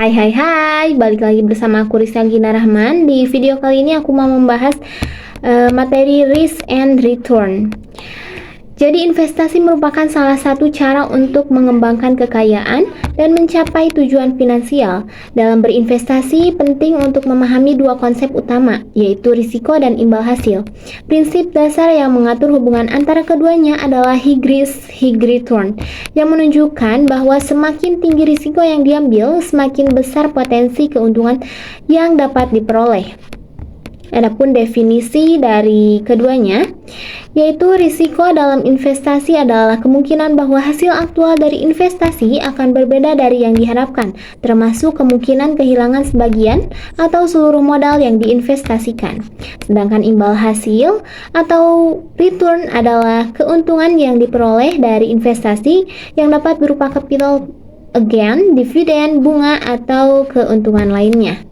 Hai, balik lagi bersama aku Rizka Gina Rahman. Di video kali ini aku mau membahas materi risk and return. Jadi investasi merupakan salah satu cara untuk mengembangkan kekayaan dan mencapai tujuan finansial. Dalam berinvestasi penting untuk memahami dua konsep utama, yaitu risiko dan imbal hasil. Prinsip dasar yang mengatur hubungan antara keduanya adalah high risk, high return, yang menunjukkan bahwa semakin tinggi risiko yang diambil, semakin besar potensi keuntungan yang dapat diperoleh. Adapun definisi dari keduanya, yaitu risiko dalam investasi adalah kemungkinan bahwa hasil aktual dari investasi akan berbeda dari yang diharapkan, termasuk kemungkinan kehilangan sebagian atau seluruh modal yang diinvestasikan. Sedangkan imbal hasil atau return adalah keuntungan yang diperoleh dari investasi yang dapat berupa capital gain, dividen, bunga, atau keuntungan lainnya.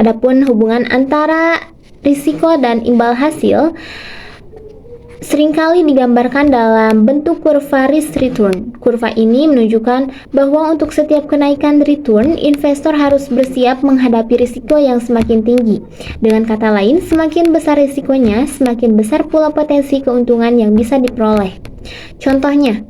Adapun hubungan antara risiko dan imbal hasil seringkali digambarkan dalam bentuk kurva risk return. Kurva ini menunjukkan bahwa untuk setiap kenaikan return, investor harus bersiap menghadapi risiko yang semakin tinggi. Dengan kata lain, semakin besar risikonya, semakin besar pula potensi keuntungan yang bisa diperoleh. Contohnya,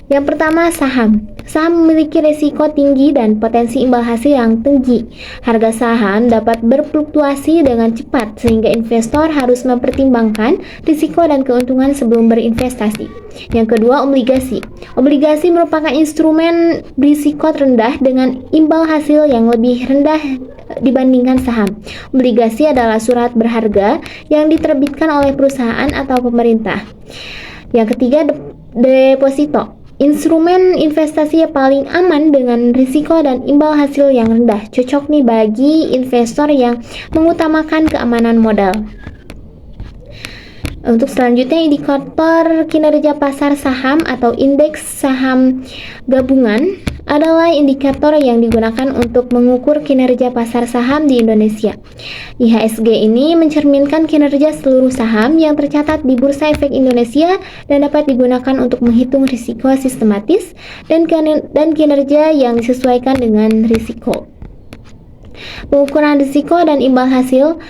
yang pertama, saham. Saham memiliki risiko tinggi dan potensi imbal hasil yang tinggi. Harga saham dapat berfluktuasi dengan cepat sehingga investor harus mempertimbangkan risiko dan keuntungan sebelum berinvestasi. Yang kedua, obligasi. Obligasi merupakan instrumen berisiko rendah dengan imbal hasil yang lebih rendah dibandingkan saham. Obligasi adalah surat berharga yang diterbitkan oleh perusahaan atau pemerintah. Yang ketiga, deposito. Instrumen investasi yang paling aman dengan risiko dan imbal hasil yang rendah. Cocok nih bagi investor yang mengutamakan keamanan modal. Untuk selanjutnya, indikator kinerja pasar saham atau indeks saham gabungan adalah indikator yang digunakan untuk mengukur kinerja pasar saham di Indonesia. IHSG ini mencerminkan kinerja seluruh saham yang tercatat di Bursa Efek Indonesia dan dapat digunakan untuk menghitung risiko sistematis dan kinerja yang disesuaikan dengan risiko. Pengukuran risiko dan imbal hasil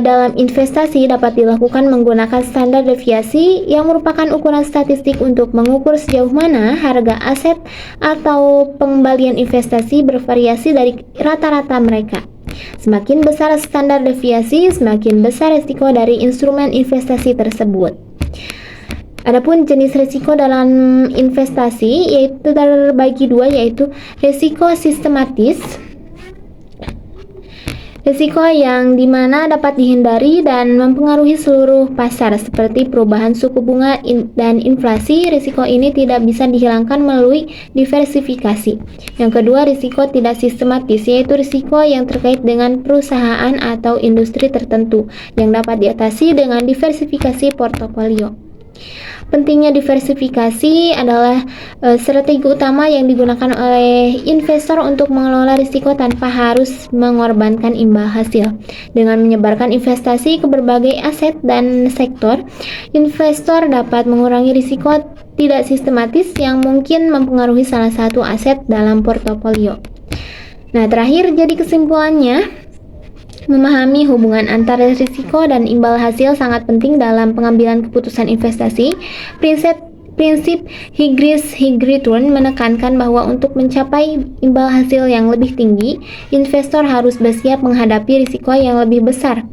dalam investasi dapat dilakukan menggunakan standar deviasi yang merupakan ukuran statistik untuk mengukur sejauh mana harga aset atau pengembalian investasi bervariasi dari rata-rata mereka. Semakin besar standar deviasi, semakin besar risiko dari instrumen investasi tersebut. Adapun jenis risiko dalam investasi yaitu terbagi dua, yaitu risiko sistematis, risiko yang dimana dapat dihindari dan mempengaruhi seluruh pasar seperti perubahan suku bunga dan inflasi. Risiko ini tidak bisa dihilangkan melalui diversifikasi. Yang kedua, risiko tidak sistematis, yaitu risiko yang terkait dengan perusahaan atau industri tertentu yang dapat diatasi dengan diversifikasi portofolio. Pentingnya diversifikasi adalah strategi utama yang digunakan oleh investor untuk mengelola risiko tanpa harus mengorbankan imbal hasil. Dengan menyebarkan investasi ke berbagai aset dan sektor, investor dapat mengurangi risiko tidak sistematis yang mungkin mempengaruhi salah satu aset dalam portofolio. Nah, terakhir, jadi kesimpulannya, memahami hubungan antara risiko dan imbal hasil sangat penting dalam pengambilan keputusan investasi. Prinsip high risk, high return menekankan bahwa untuk mencapai imbal hasil yang lebih tinggi, investor harus bersiap menghadapi risiko yang lebih besar.